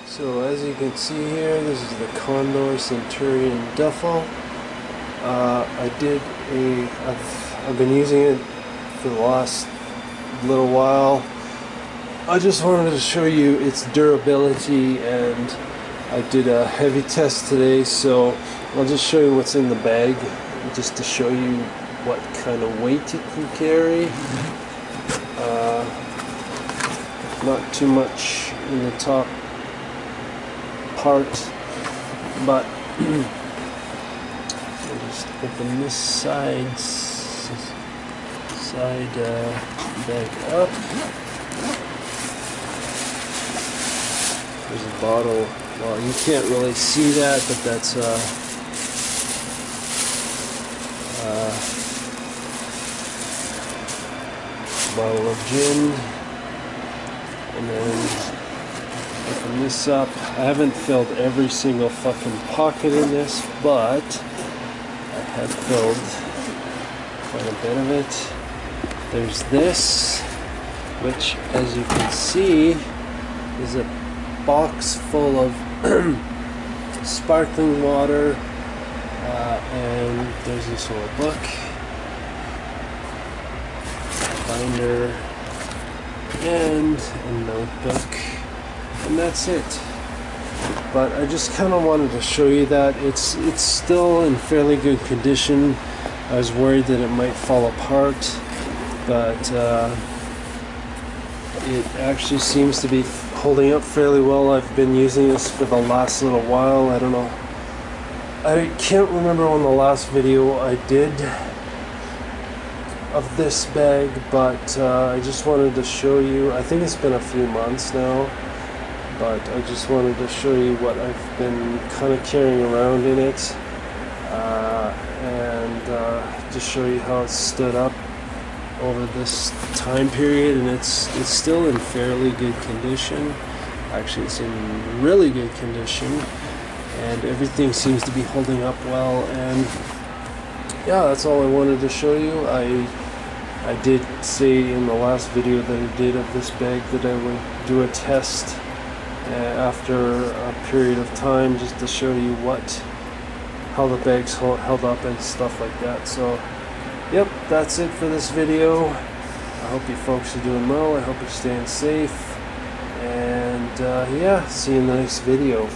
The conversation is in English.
So as you can see here, this is the Condor Centurion Duffle. I've been using it for the last little while. I just wanted to show you its durability, and I did a heavy test today, so I'll just show you what's in the bag, just to show you what kind of weight it can carry. Not too much in the top part, but I'll just open this side bag up. There's a bottle. Well, you can't really see that, but that's a bottle of gin. And then open this up. I haven't filled every single fucking pocket in this, but I have filled quite a bit of it. There's this, which, as you can see, is a box full of sparkling water, and there's this little book, binder, and a notebook, and that's it. But I just kind of wanted to show you that it's still in fairly good condition. I was worried that it might fall apart, but it actually seems to be holding up fairly well. I've been using this for the last little while. I don't know, I can't remember on the last video I did of this bag, but I just wanted to show you. I think it's been a few months now, but I just wanted to show you what I've been kind of carrying around in it, and just show you how it's stood up over this time period, and it's still in fairly good condition. Actually, it's in really good condition, and everything seems to be holding up well. And yeah, that's all I wanted to show you. I did say in the last video that I did of this bag that I would do a test after a period of time, just to show you how the bag's held up and stuff like that. So yep, that's it for this video. I hope you folks are doing well. I hope you're staying safe, and yeah, see you in the next video.